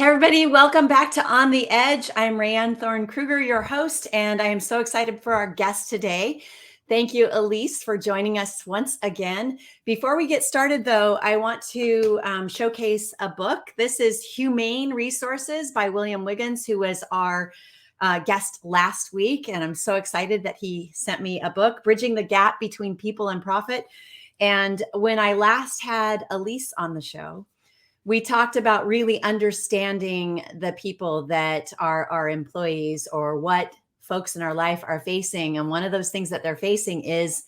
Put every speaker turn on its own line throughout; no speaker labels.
Everybody, welcome back to On the Edge. I'm Rayanne Thorn Krueger, your host, and I am so excited for our guest today. Thank you, Alyse, for joining us once again. Before we get started, though, I want to showcase a book. This is Humane Resources by William Wiggins, who was our guest last week, and I'm so excited that he sent me a book, Bridging the Gap Between People and Profit. And when I last had Alyse on the show, we talked about really understanding the people that are our employees or what folks in our life are facing. And one of those things that they're facing is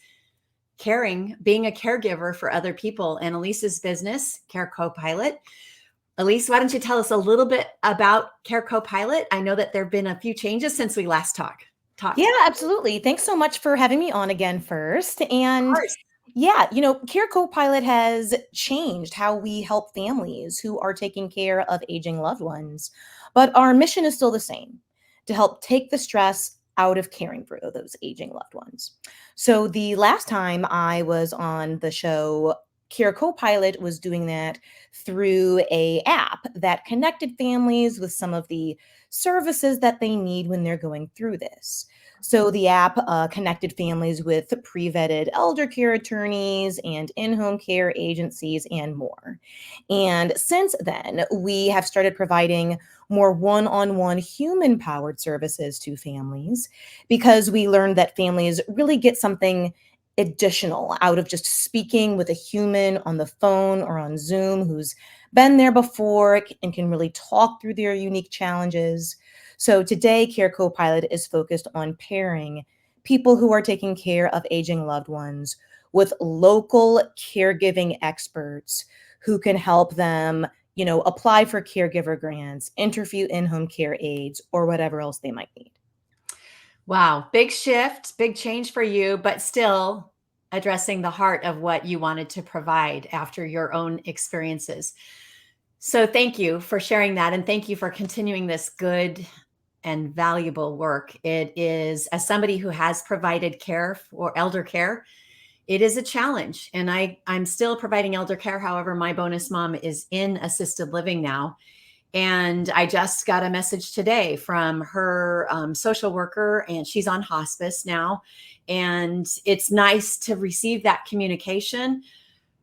being a caregiver for other people. And Alyse's business, CareCopilot. Alyse, why don't you tell us a little bit about CareCopilot? I know that there have been a few changes since we last talked.
Yeah, absolutely. Thanks so much for having me on again first. And yeah, CareCopilot has changed how we help families who are taking care of aging loved ones. But our mission is still the same, to help take the stress out of caring for those aging loved ones. So the last time I was on the show, CareCopilot was doing that through a app that connected families with some of the services that they need when they're going through this. So the app connected families with pre-vetted elder care attorneys and in-home care agencies and more. And since then, we have started providing more one-on-one human-powered services to families because we learned that families really get something additional out of just speaking with a human on the phone or on Zoom who's been there before and can really talk through their unique challenges. So today, CareCopilot is focused on pairing people who are taking care of aging loved ones with local caregiving experts who can help them, apply for caregiver grants, interview in-home care aides, or whatever else they might need.
Wow, big shift, big change for you, but still addressing the heart of what you wanted to provide after your own experiences. So thank you for sharing that. And thank you for continuing this good and valuable work. It is, as somebody who has provided care for elder care, it is a challenge. And I'm still providing elder care. However, my bonus mom is in assisted living now. And I just got a message today from her social worker, and she's on hospice now. And it's nice to receive that communication.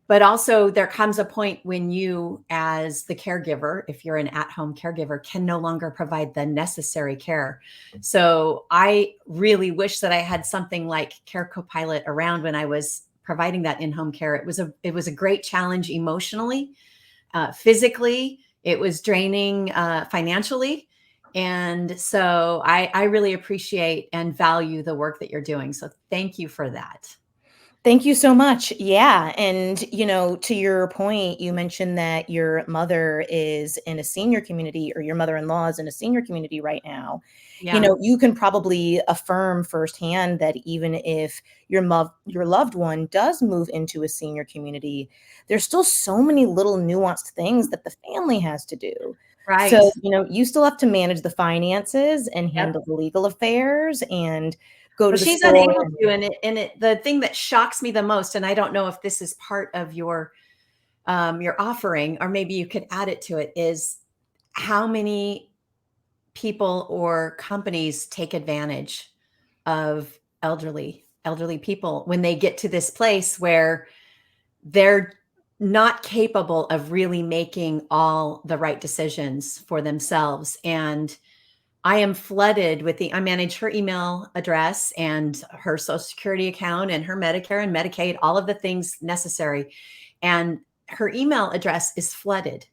But also there comes a point when you, as the caregiver, if you're an at-home caregiver, can no longer provide the necessary care. So I really wish that I had something like CareCopilot around when I was providing that in-home care. It was a great challenge emotionally, physically. It was draining financially. And so I really appreciate and value the work that you're doing. So thank you for that.
Thank you so much. Yeah. And, to your point, you mentioned that your mother is in a senior community, or your mother-in-law is in a senior community right now.
Yeah.
You can probably affirm firsthand that even if your loved one does move into a senior community, there's still so many little nuanced things that the family has to do.
Right.
So, you still have to manage the finances and
Yep.
handle the legal affairs and go to the
She's
store.
unable to, and the thing that shocks me the most, and I don't know if this is part of your offering, or maybe you could add it to it, is how many people or companies take advantage of elderly people when they get to this place where they're not capable of really making all the right decisions for themselves. And I am flooded with I manage her email address and her social security account and her Medicare and Medicaid, all of the things necessary. And her email address is flooded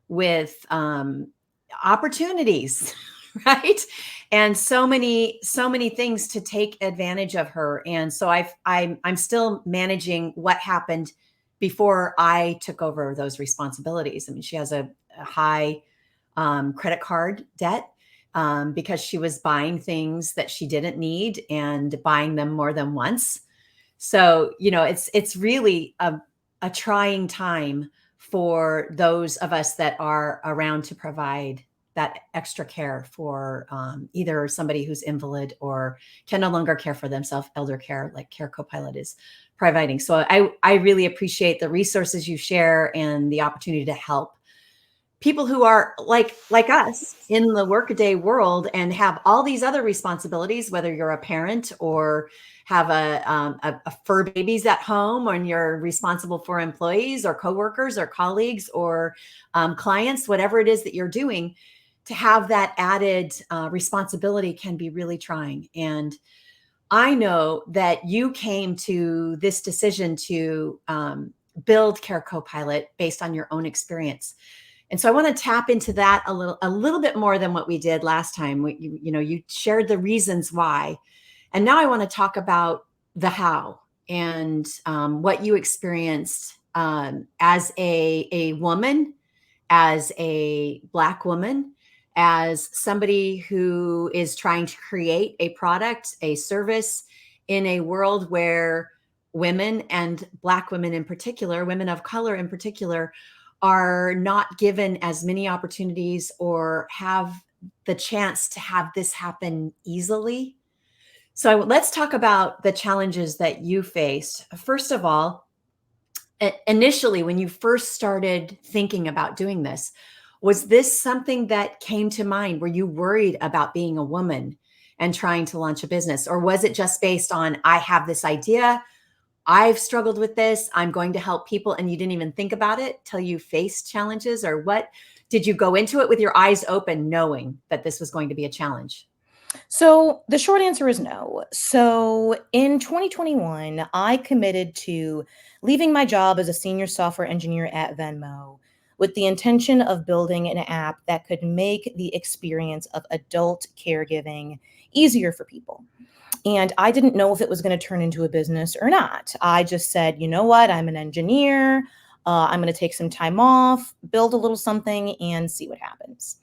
with opportunities, right? And so many things to take advantage of her. And so I'm still managing what happened before I took over those responsibilities. I mean, she has a high credit card debt. Because she was buying things that she didn't need and buying them more than once. So, it's really a trying time for those of us that are around to provide that extra care for either somebody who's invalid or can no longer care for themselves, elder care, like CareCopilot is providing. So I really appreciate the resources you share and the opportunity to help people who are like us in the workaday world and have all these other responsibilities, whether you're a parent or have a fur babies at home, and you're responsible for employees or coworkers or colleagues or clients, whatever it is that you're doing, to have that added responsibility can be really trying. And I know that you came to this decision to build CareCopilot based on your own experience. And so I want to tap into that a little bit more than what we did last time. You shared the reasons why, and now I want to talk about the how and what you experienced as a woman, as a Black woman, as somebody who is trying to create a product, a service in a world where women, and Black women in particular, women of color in particular, are not given as many opportunities or have the chance to have this happen easily. So let's talk about the challenges that you faced. First of all, initially, when you first started thinking about doing this, was this something that came to mind? Were you worried about being a woman and trying to launch a business? Or was it just based on, I have this idea, I've struggled with this, I'm going to help people, and you didn't even think about it till you faced challenges? Or what, did you go into it with your eyes open, knowing that this was going to be a challenge?
So the short answer is no. So in 2021, I committed to leaving my job as a senior software engineer at Venmo with the intention of building an app that could make the experience of adult caregiving easier for people. And I didn't know if it was going to turn into a business or not. I just said, you know what? I'm an engineer. I'm going to take some time off, build a little something, and see what happens.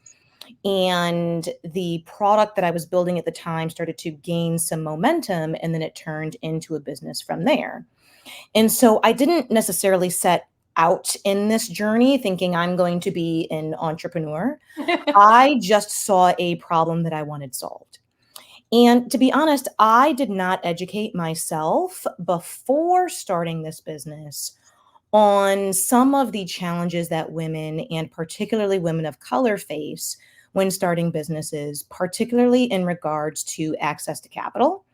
And the product that I was building at the time started to gain some momentum, and then it turned into a business from there. And so I didn't necessarily set out in this journey thinking I'm going to be an entrepreneur. I just saw a problem that I wanted solved. And to be honest, I did not educate myself before starting this business on some of the challenges that women, and particularly women of color, face when starting businesses, particularly in regards to access to capital.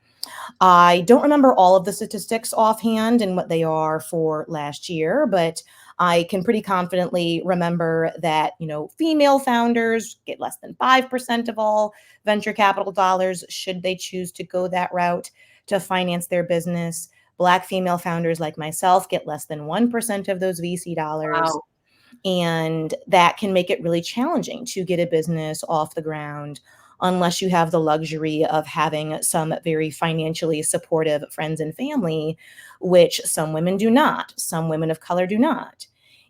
I don't remember all of the statistics offhand and what they are for last year, but I can pretty confidently remember that, female founders get less than 5% of all venture capital dollars, should they choose to go that route to finance their business. Black female founders like myself get less than 1% of those VC dollars.
Wow.
And that can make it really challenging to get a business off the ground unless you have the luxury of having some very financially supportive friends and family, which some women do not. Some women of color do not.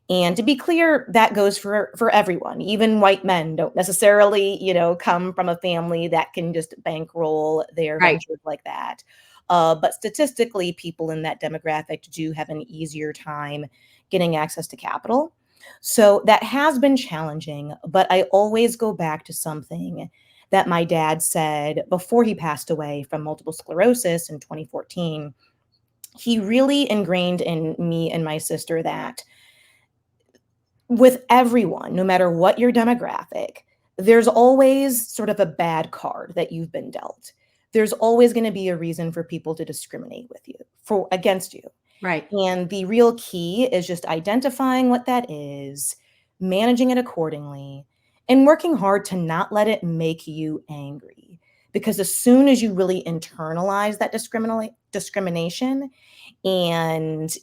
And to be clear, that goes for everyone. Even white men don't necessarily, come from a family that can just bankroll their
Right.
ventures like that. But statistically, people in that demographic do have an easier time getting access to capital. So that has been challenging, but I always go back to something that my dad said before he passed away from multiple sclerosis in 2014. He really ingrained in me and my sister that with everyone, no matter what your demographic, there's always sort of a bad card that you've been dealt. There's always going to be a reason for people to discriminate with you, against you.
Right.
And the real key is just identifying what that is, managing it accordingly, and working hard to not let it make you angry. Because as soon as you really internalize that discrimination and,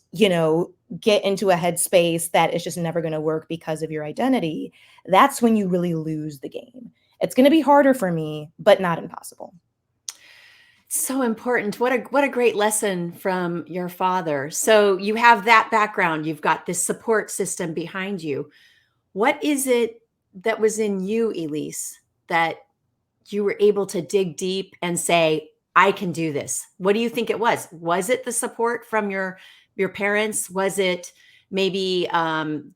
get into a headspace that is just never going to work because of your identity, that's when you really lose the game. It's going to be harder for me, but not impossible.
So important. What a great lesson from your father. So you have that background, you've got this support system behind you. What is it that was in you, Alyse, that you were able to dig deep and say, I can do this? What do you think it was? Was it the support from your parents? Was it maybe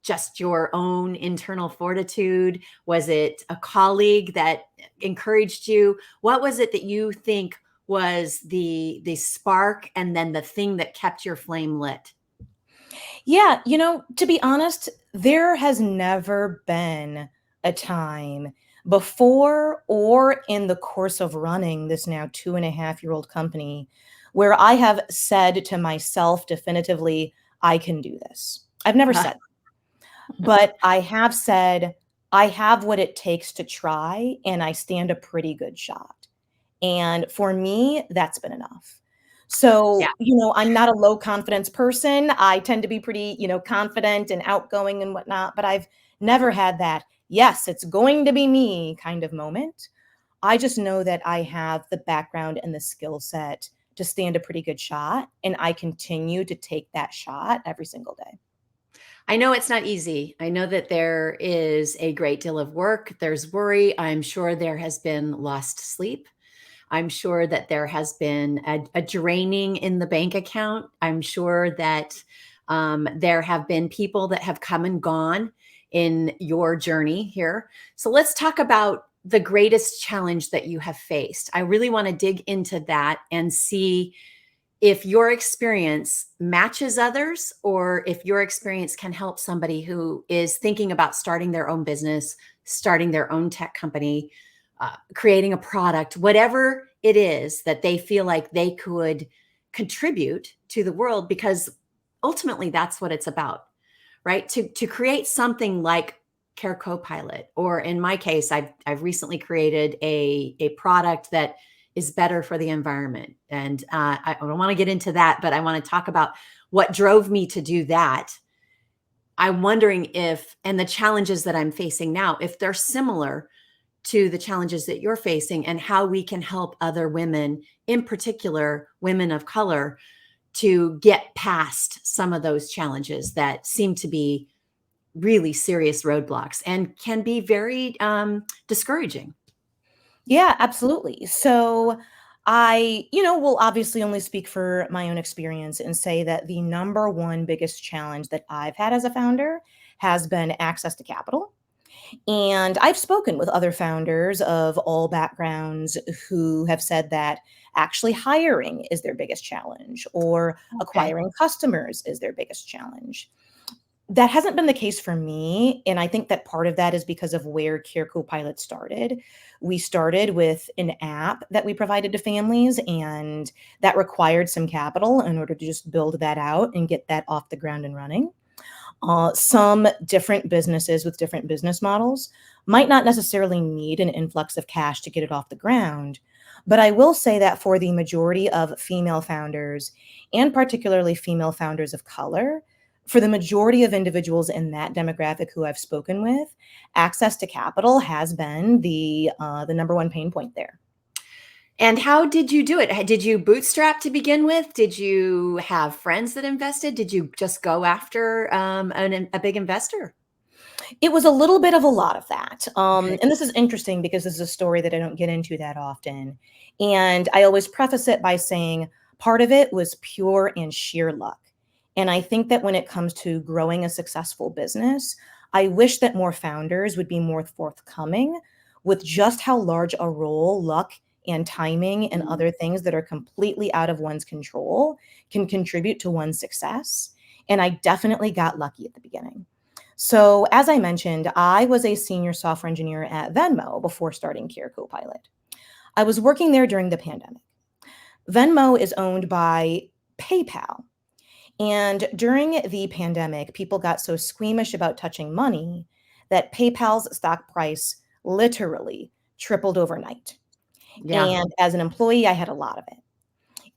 just your own internal fortitude? Was it a colleague that encouraged you? What was it that you think was the spark, and then the thing that kept your flame lit?
Yeah, to be honest, There has never been a time before or in the course of running this now 2.5-year-old company where I have said to myself definitively, I can do this. I've never said, but I have said, I have what it takes to try, and I stand a pretty good shot. And for me, that's been enough.
Yeah.
So, I'm not a low confidence person. I tend to be pretty, confident and outgoing and whatnot, but I've never had that, yes, it's going to be me kind of moment. I just know that I have the background and the skill set to stand a pretty good shot, and I continue to take that shot every single day.
I know it's not easy. I know that there is a great deal of work. There's worry. I'm sure there has been lost sleep. I'm sure that there has been a draining in the bank account. I'm sure that there have been people that have come and gone in your journey here. So let's talk about the greatest challenge that you have faced. I really want to dig into that and see if your experience matches others or if your experience can help somebody who is thinking about starting their own business, starting their own tech company, creating a product, whatever it is that they feel like they could contribute to the world, because ultimately that's what it's about, right? To create something like CareCopilot, or in my case, I've recently created a product that is better for the environment, and I don't want to get into that, but I want to talk about what drove me to do that. I'm wondering if, and the challenges that I'm facing now, if they're similar to the challenges that you're facing, and how we can help other women, in particular women of color, to get past some of those challenges that seem to be really serious roadblocks and can be very discouraging.
Yeah, absolutely. So I, will obviously only speak for my own experience and say that the number one biggest challenge that I've had as a founder has been access to capital. And I've spoken with other founders of all backgrounds who have said that actually hiring is their biggest challenge, or
Okay.
acquiring customers is their biggest challenge. That hasn't been the case for me, and I think that part of that is because of where CareCopilot started. We started with an app that we provided to families, and that required some capital in order to just build that out and get that off the ground and running. Some different businesses with different business models might not necessarily need an influx of cash to get it off the ground. But I will say that for the majority of female founders, and particularly female founders of color, for the majority of individuals in that demographic who I've spoken with, access to capital has been the number one pain point there.
And how did you do it? Did you bootstrap to begin with? Did you have friends that invested? Did you just go after a big investor?
It was a little bit of a lot of that.
Okay.
And this is interesting because this is a story that I don't get into that often. And I always preface it by saying part of it was pure and sheer luck. And I think that when it comes to growing a successful business, I wish that more founders would be more forthcoming with just how large a role luck and timing and
Mm.
other things that are completely out of one's control can contribute to one's success. And I definitely got lucky at the beginning. So, as I mentioned, I was a senior software engineer at Venmo before starting CareCopilot. I was working there during the pandemic. Venmo is owned by PayPal. And during the pandemic, people got so squeamish about touching money that PayPal's stock price literally tripled overnight.
Yeah.
And as an employee, I had a lot of it.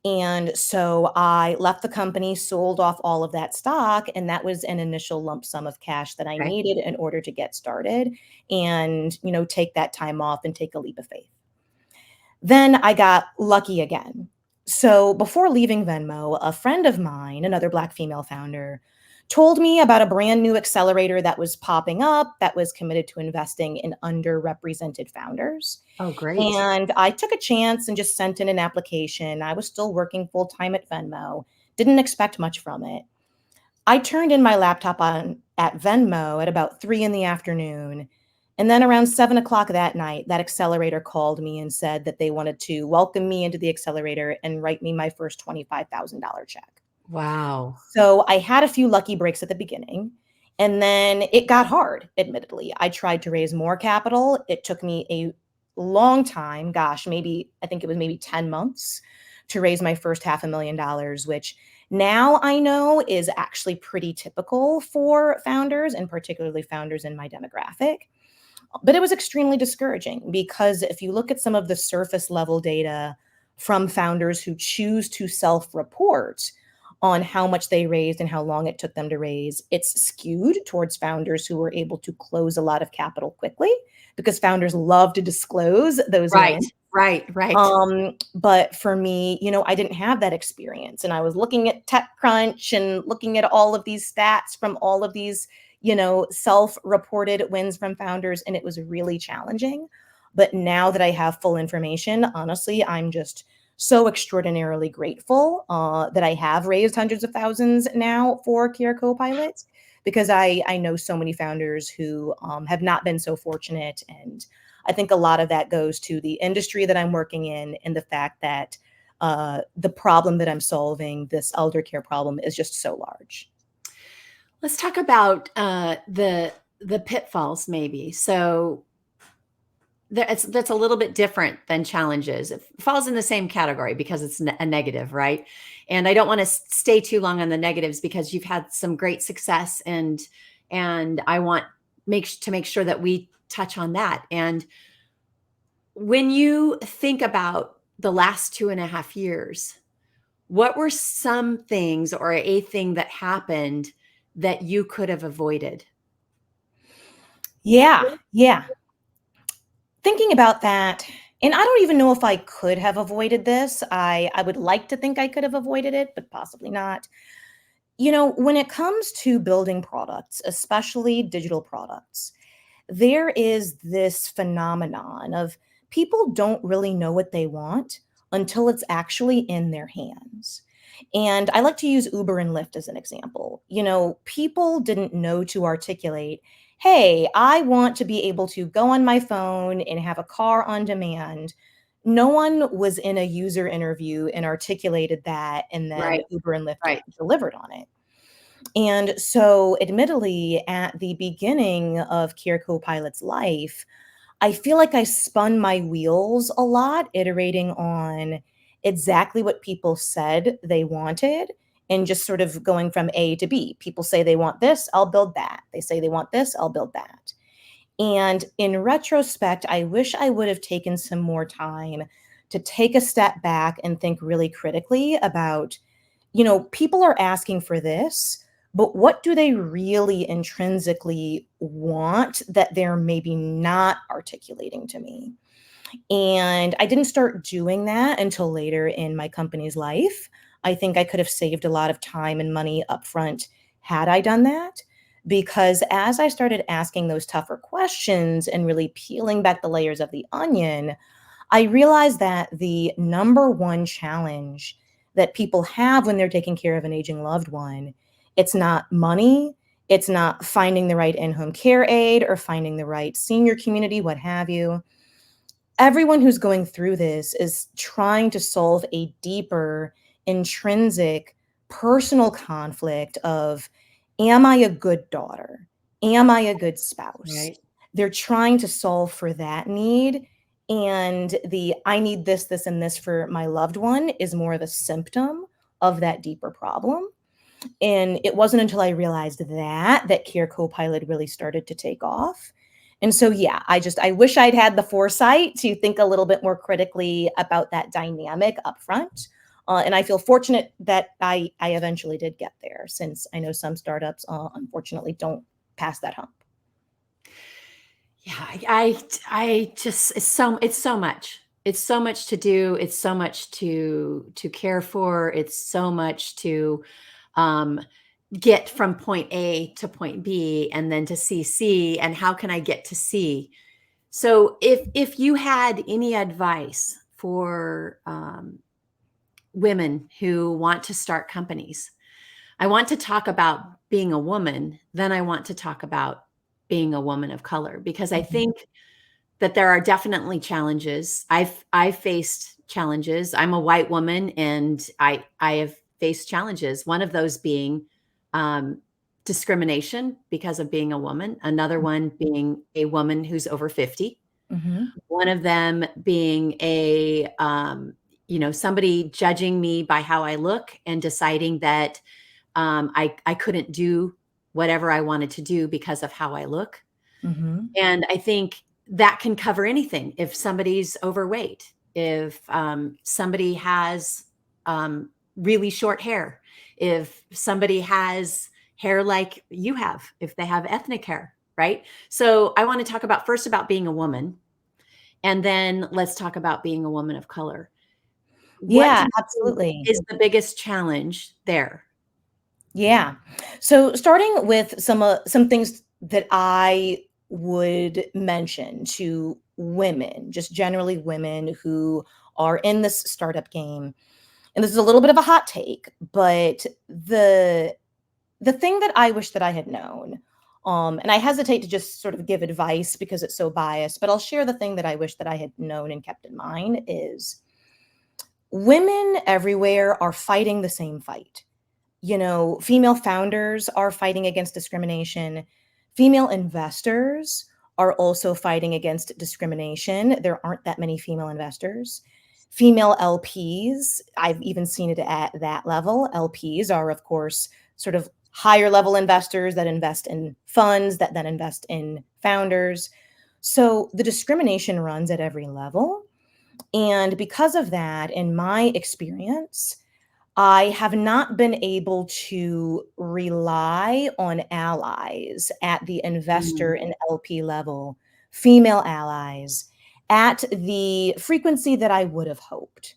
And so I left the company, sold off all of that stock, and that was an initial lump sum of cash that I
Okay.
needed in order to get started and, take that time off and take a leap of faith. Then I got lucky again. So before leaving Venmo, a friend of mine, another Black female founder, told me about a brand new accelerator that was popping up that was committed to investing in underrepresented founders.
Oh, great.
And I took a chance and just sent in an application. I was still working full time at Venmo, didn't expect much from it. I turned in my laptop on at Venmo at about 3 in the afternoon. And then around 7 o'clock that night, that accelerator called me and said that they wanted to welcome me into the accelerator and write me my first $25,000 check.
Wow.
So I had a few lucky breaks at the beginning. And then it got hard, admittedly. I tried to raise more capital. It took me a long time, gosh, maybe, I think it was maybe 10 months to raise my first $500,000, which now I know is actually pretty typical for founders, and particularly founders in my demographic. But it was extremely discouraging because if you look at some of the surface level data from founders who choose to self-report on how much they raised and how long it took them to raise, it's skewed towards founders who were able to close a lot of capital quickly because founders love to disclose those
Right,
wins.
right.
But for me, I didn't have that experience. And I was looking at TechCrunch and looking at all of these stats from all of these, self-reported wins from founders, and it was really challenging. But now that I have full information, honestly, I'm just so extraordinarily grateful that I have raised hundreds of thousands now for CareCopilot, because I know so many founders who have not been so fortunate. And I think a lot of that goes to the industry that I'm working in and the fact that the problem that I'm solving, this elder care problem, is just so large.
Let's talk about the pitfalls, maybe. So that's a little bit different than challenges. It falls in the same category because it's a negative, right? And I don't want to stay too long on the negatives because you've had some great success, and I want to make sure that we touch on that. And when you think about the last 2.5 years, what were some things or a thing that happened that you could have avoided?
Yeah. Thinking about that, and I don't even know if I could have avoided this. I would like to think I could have avoided it, but possibly not. When it comes to building products, especially digital products, there is this phenomenon of people don't really know what they want until it's actually in their hands. And I like to use Uber and Lyft as an example. People didn't know to articulate, hey, I want to be able to go on my phone and have a car on demand. No one was in a user interview and articulated that, and then
Right,
Uber and Lyft
right.
delivered on it. And so, admittedly, at the beginning of CareCopilot's life, I feel like I spun my wheels a lot, iterating on exactly what people said they wanted and just sort of going from A to B. People say they want this, I'll build that. They say they want this, I'll build that. And in retrospect, I wish I would have taken some more time to take a step back and think really critically about, people are asking for this, but what do they really intrinsically want that they're maybe not articulating to me? And I didn't start doing that until later in my company's life. I think I could have saved a lot of time and money upfront had I done that. Because as I started asking those tougher questions and really peeling back the layers of the onion, I realized that the number one challenge that people have when they're taking care of an aging loved one, it's not money, it's not finding the right in-home care aide or finding the right senior community, what have you. Everyone who's going through this is trying to solve a deeper, intrinsic, personal conflict of, am I a good daughter? Am I a good spouse?
Right.
They're trying to solve for that need. And the I need this, this, and this for my loved one is more of a symptom of that deeper problem. And it wasn't until I realized that CareCopilot really started to take off. And so, yeah, I wish I'd had the foresight to think a little bit more critically about that dynamic up front. And I feel fortunate that I eventually did get there, since I know some startups, unfortunately, don't pass that hump.
Yeah, I just it's so much. It's so much to do. It's so much to care for. It's so much to um, get from point A to point B and then to C, and how can I get to C? So if you had any advice for women who want to start companies, I want to talk about being a woman, then I want to talk about being a woman of color, because I
Mhm.
think that there are definitely challenges. I've faced challenges. I'm a white woman, and I have faced challenges. One of those being um, discrimination because of being a woman, another one being a woman who's over 50, one of them being somebody judging me by how I look and deciding that I couldn't do whatever I wanted to do because of how I look. And I think that can cover anything. If somebody's overweight, if somebody has really short hair, if somebody has hair like you have, if they have ethnic hair, right? So I want to talk about first about being a woman, and then let's talk about being a woman of color. What do
Yeah,
you think
absolutely.
is the biggest challenge there?
Yeah. So starting with some things that I would mention to women, just generally women who are in this startup game. And this is a little bit of a hot take, but the thing that I wish that I had known, and I hesitate to just sort of give advice because it's so biased, but I'll share the thing that I wish that I had known and kept in mind is women everywhere are fighting the same fight. Female founders are fighting against discrimination. Female investors are also fighting against discrimination. There aren't that many female investors. Female LPs, I've even seen it at that level. LPs are, of course, sort of higher level investors that invest in funds that then invest in founders. So the discrimination runs at every level. And because of that, in my experience, I have not been able to rely on allies at the investor
Mm,
and LP level, female allies, at the frequency that I would have hoped.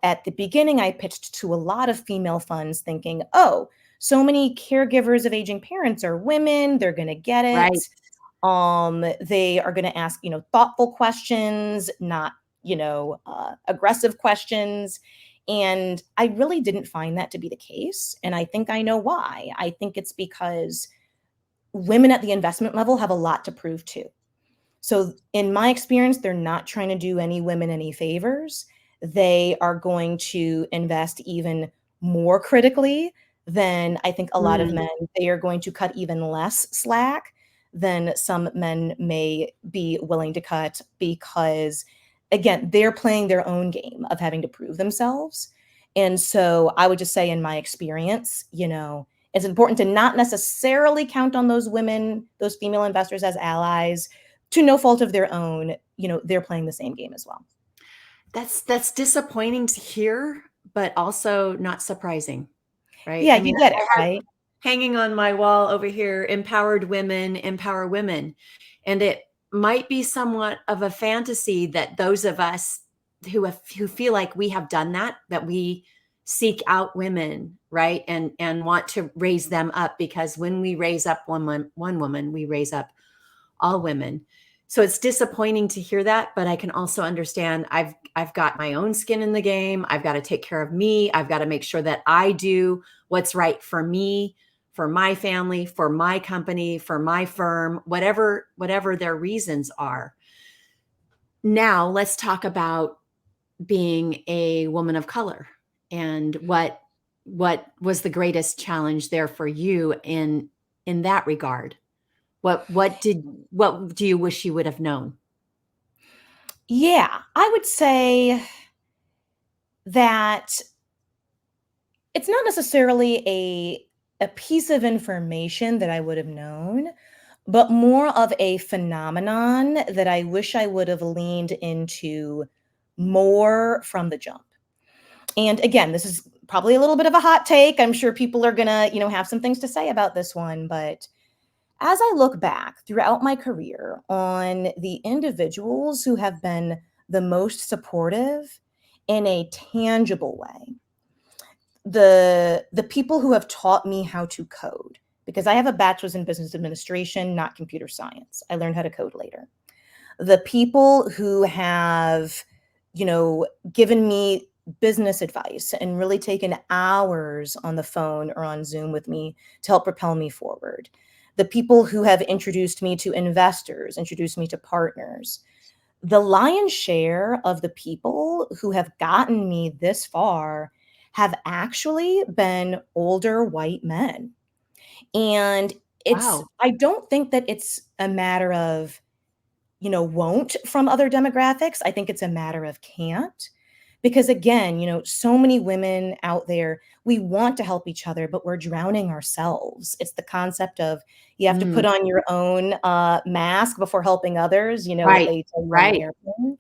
At the beginning, I pitched to a lot of female funds thinking, oh, so many caregivers of aging parents are women, they're going to get
right.
it. They are going to ask, thoughtful questions, not, aggressive questions. And I really didn't find that to be the case. And I think I know why. I think it's because women at the investment level have a lot to prove too. So, in my experience, they're not trying to do any women any favors. They are going to invest even more critically than I think a lot of
Mm,
men. They are going to cut even less slack than some men may be willing to cut because, again, they're playing their own game of having to prove themselves. And so I would just say, in my experience, it's important to not necessarily count on those women, those female investors as allies to no fault of their own, they're playing the same game as well.
that's disappointing to hear, but also not surprising, right?
Yeah,
I mean,
you get it,
I have
right?
hanging on my wall over here, empowered women empower women. And it might be somewhat of a fantasy that those of us who feel like we have done that we seek out women, right? And want to raise them up, because when we raise up one woman, we raise up all women. So it's disappointing to hear that, but I can also understand I've got my own skin in the game. I've got to take care of me. I've got to make sure that I do what's right for me, for my family, for my company, for my firm, whatever their reasons are. Now, let's talk about being a woman of color and what was the greatest challenge there for you in that regard. What do you wish you would have known?
Yeah, I would say that it's not necessarily a piece of information that I would have known, but more of a phenomenon that I wish I would have leaned into more from the jump. And again, this is probably a little bit of a hot take. I'm sure people are going to, have some things to say about this one, but as I look back throughout my career on the individuals who have been the most supportive in a tangible way, the people who have taught me how to code, because I have a bachelor's in business administration, not computer science. I learned how to code later. The people who have, given me business advice and really taken hours on the phone or on Zoom with me to help propel me forward. The people who have introduced me to investors, introduced me to partners. The lion's share of the people who have gotten me this far have actually been older white men. And
Wow.
I don't think that it's a matter of, won't from other demographics. I think it's a matter of can't. Because again, so many women out there, we want to help each other, but we're drowning ourselves. It's the concept of you have to
Mm,
put on your own mask before helping others, what
right.
they tell you on the
Right.
airplane,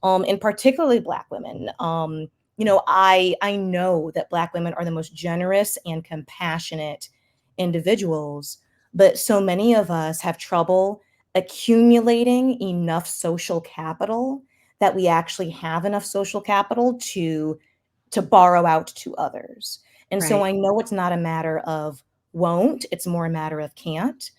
and particularly Black women. I know that Black women are the most generous and compassionate individuals, but so many of us have trouble accumulating enough social capital that we actually have enough social capital to borrow out to others. And so
Right.
I know it's not a matter of won't, it's more a matter of can't.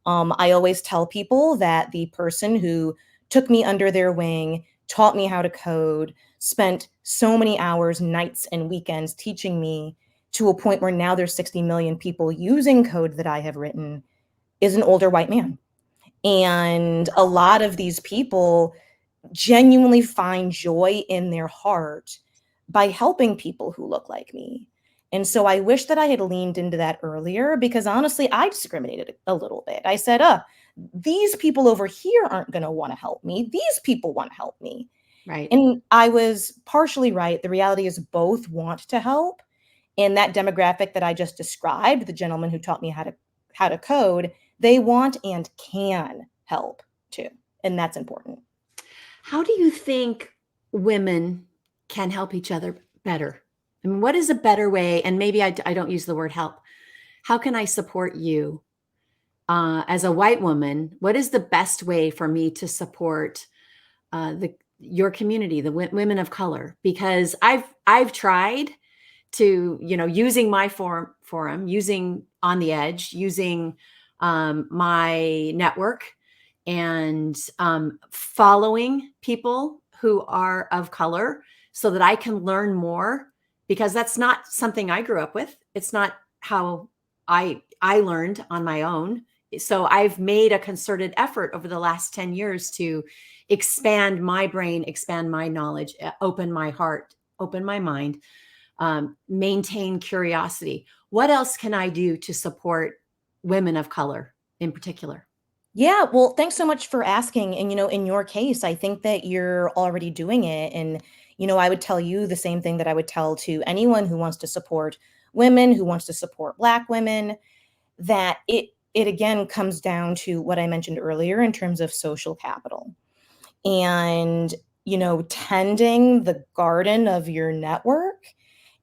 I always tell people that the person who took me under their wing, taught me how to code, spent so many hours, nights, and weekends teaching me to a point where now there's 60 million people using code that I have written is an older white man. And a lot of these people genuinely find joy in their heart by helping people who look like me. And so I wish that I had leaned into that earlier because honestly, I discriminated a little bit. I said, these people over here aren't going to want to help me. These people want to help me.
Right.
And I was partially right. The reality is both want to help. And that demographic that I just described, the gentleman who taught me how to code, they want and can help too. And that's important.
How do you think women can help each other better? I mean, what is a better way? And maybe I don't use the word help. How can I support you as a white woman? What is the best way for me to support the your community, the women of color? Because I've tried to, using my forum, using On the Edge, using my network, and following people who are of color so that I can learn more, because that's not something I grew up with. It's not how I learned on my own. So I've made a concerted effort over the last 10 years to expand my brain, expand my knowledge, open my heart, open my mind, maintain curiosity. What else can I do to support women of color in particular?
Yeah, well, thanks so much for asking. And, in your case, I think that you're already doing it. And, I would tell you the same thing that I would tell to anyone who wants to support women, who wants to support Black women, that it again comes down to what I mentioned earlier in terms of social capital. And, tending the garden of your network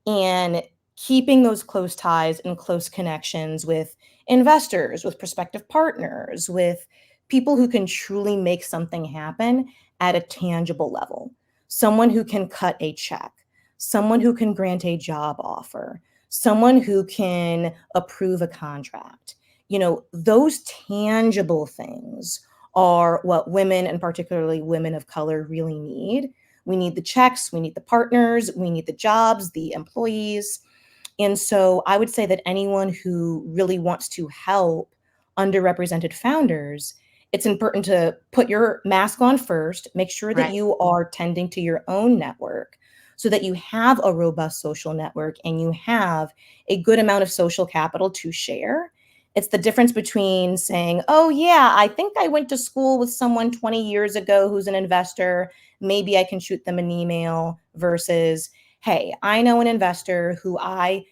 and keeping those close ties and close connections with investors, with prospective partners, with people who can truly make something happen at a tangible level. Someone who can cut a check, someone who can grant a job offer, someone who can approve a contract. Those tangible things are what women, and particularly women of color, really need. We need the checks, we need the partners, we need the jobs, the employees. And so I would say that anyone who really wants to help underrepresented founders, it's important to put your mask on first, make sure that
Right.
you are tending to your own network so that you have a robust social network and you have a good amount of social capital to share. It's the difference between saying, oh, yeah, I think I went to school with someone 20 years ago who's an investor. Maybe I can shoot them an email versus, hey, I know an investor who I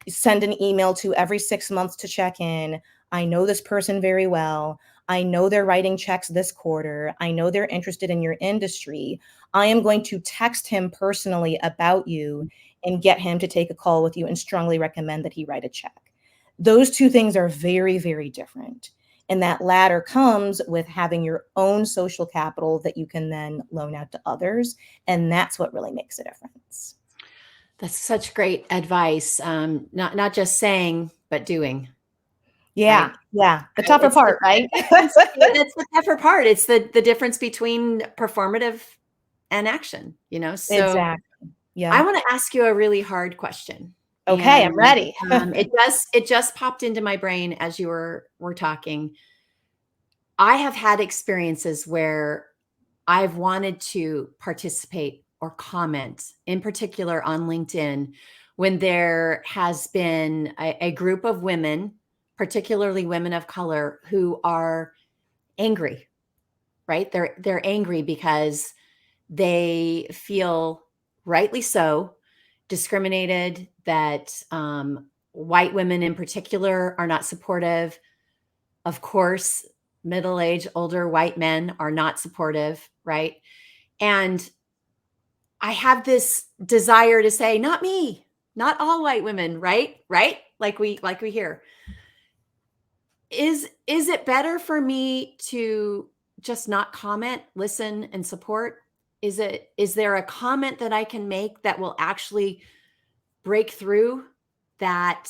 send an email to every 6 months to check in. I know this person very well. I know they're writing checks this quarter. I know they're interested in your industry. I am going to text him personally about you and get him to take a call with you and strongly recommend that he write a check. Those two things are very, very different. And that latter comes with having your own social capital that you can then loan out to others. And that's what really makes a difference.
That's such great advice. Not just saying, but doing.
Yeah,
Right.
yeah. The
Right.
tougher
It's the
part, right?
difference. That's the tougher part. It's the difference between performative and action. So
Exactly.
I
Yeah.
want to ask you a really hard question,
Okay, I'm
and
ready.
it just popped into my brain as you were talking. I have had experiences where I've wanted to participate or comment, in particular on LinkedIn, when there has been a group of women particularly women of color, who are angry, right? They're angry because they feel, rightly so, discriminated, that white women in particular are not supportive. Of course, middle-aged, older white men are not supportive, right? And I have this desire to say, not me, not all white women, right? Right? Like we hear. Is it better for me to just not comment, listen, and support? Is there a comment that I can make that will actually break through that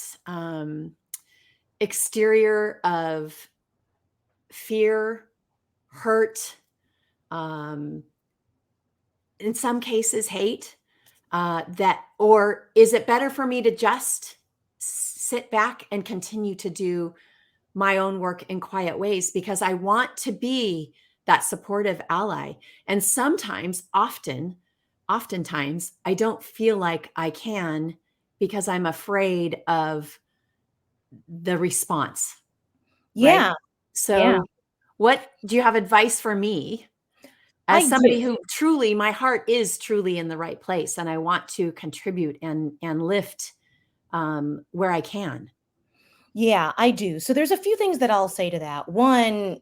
exterior of fear, hurt, um, in some cases hate? Or is it better for me to just sit back and continue to do my own work in quiet ways, because I want to be that supportive ally? And oftentimes, I don't feel like I can, because I'm afraid of the response, right?
Yeah. Yeah,
So, what do you have advice for me
I
as
do.
somebody who truly, my heart is truly in the right place, and I want to contribute and lift where I can?
Yeah, I do. So there's a few things that I'll say to that. One,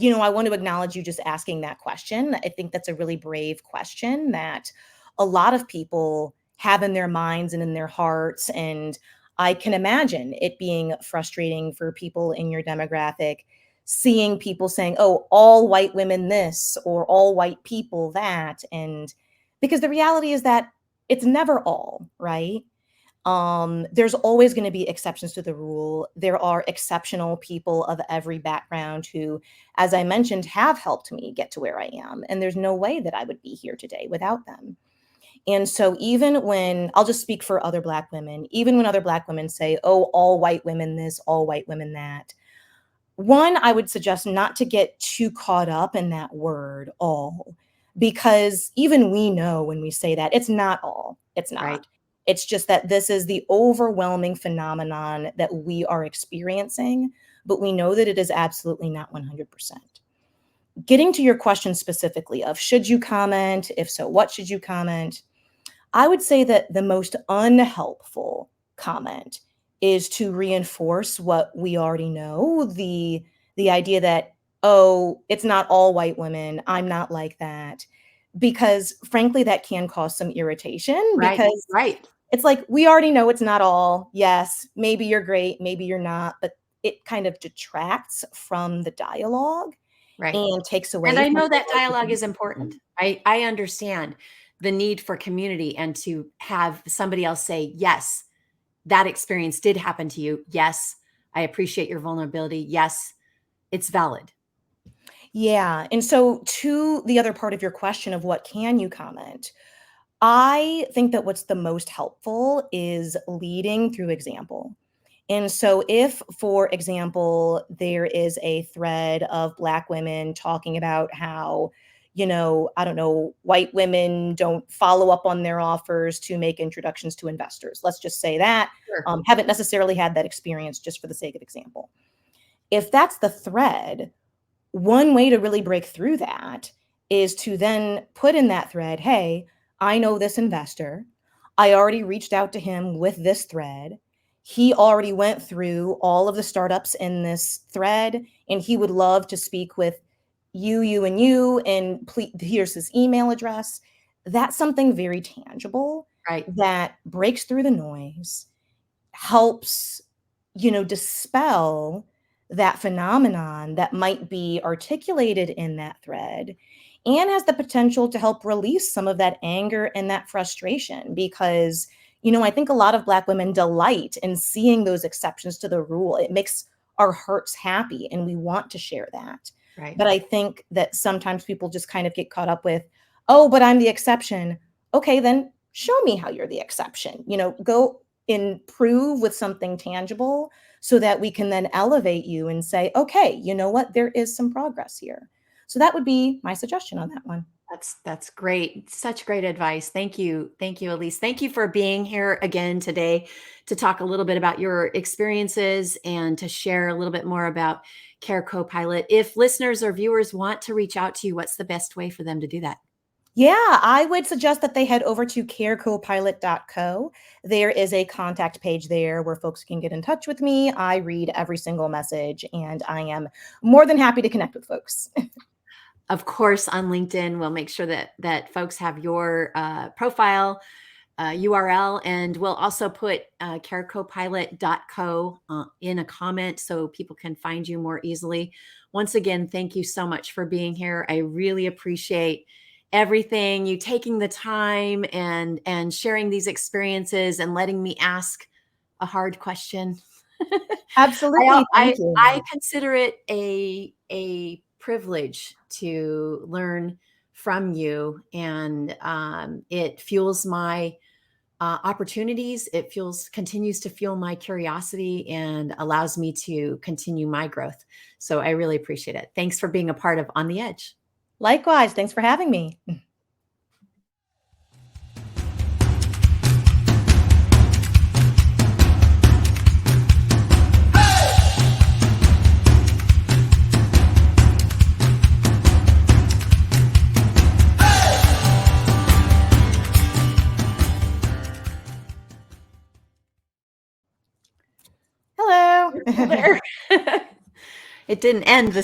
I want to acknowledge you just asking that question. I think that's a really brave question that a lot of people have in their minds and in their hearts. And I can imagine it being frustrating for people in your demographic, seeing people saying, oh, all white women this or all white people that. And because the reality is that it's never all, right? There's always going to be exceptions to the rule. There are exceptional people of every background who, as I mentioned, have helped me get to where I am. And there's no way that I would be here today without them. And so, even when I'll just speak for other Black women, even when other Black women say, oh, all white women this, all white women that, one, I would suggest not to get too caught up in that word all, because even we know when we say that it's not all, it's
Right,
not. It's just that this is the overwhelming phenomenon that we are experiencing, but we know that it is absolutely not 100%. Getting to your question specifically of should you comment? If so, what should you comment? I would say that the most unhelpful comment is to reinforce what we already know, the idea that, oh, it's not all white women, I'm not like that. Because frankly, that can cause some irritation
right,
because
right,
it's like we already know it's not all. Yes, maybe you're great, maybe you're not, but it kind of detracts from the dialogue
right.
and takes
And
away
I
from
know
the
that
work of
dialogue is important.
conversation.
I understand the need for community, and to have somebody else say, "Yes, that experience did happen to you. Yes, I appreciate your vulnerability. Yes, it's valid."
Yeah. And so, to the other part of your question of what can you comment, I think that what's the most helpful is leading through example. And so, if, for example, there is a thread of Black women talking about how, I don't know, white women don't follow up on their offers to make introductions to investors. Let's just say that.
Sure.
Haven't necessarily had that experience, just for the sake of example. If that's the thread, one way to really break through that is to then put in that thread, hey, I know this investor. I already reached out to him with this thread. He already went through all of the startups in this thread, and he would love to speak with you, and you. And please, here's his email address. That's something very tangible
Right,
that breaks through the noise, helps, dispel that phenomenon that might be articulated in that thread, and has the potential to help release some of that anger and that frustration. Because, I think a lot of Black women delight in seeing those exceptions to the rule. It makes our hearts happy and we want to share that.
right.
But I think that sometimes people just kind of get caught up with, oh, but I'm the exception. Okay, then show me how you're the exception. Go improve with something tangible so that we can then elevate you and say, okay, you know what? There is some progress here. So that would be my suggestion on that one.
That's great. Such great advice. Thank you. Thank you, Alyse. Thank you for being here again today to talk a little bit about your experiences and to share a little bit more about Care Copilot. If listeners or viewers want to reach out to you, what's the best way for them to do that?
Yeah, I would suggest that they head over to carecopilot.co. There is a contact page there where folks can get in touch with me. I read every single message and I am more than happy to connect with folks.
Of course, on LinkedIn, we'll make sure that folks have your profile URL, and we'll also put carecopilot.co in a comment so people can find you more easily. Once again, thank you so much for being here. I really appreciate everything, you taking the time and sharing these experiences and letting me ask a hard question.
Absolutely. Thank
I
you.
consider it a privilege to learn from you, and it fuels my opportunities. It continues to fuel my curiosity and allows me to continue my growth. So I really appreciate it. Thanks for being a part of On the Edge.
Likewise. Thanks for having me. Hello.
You're still there. It didn't end the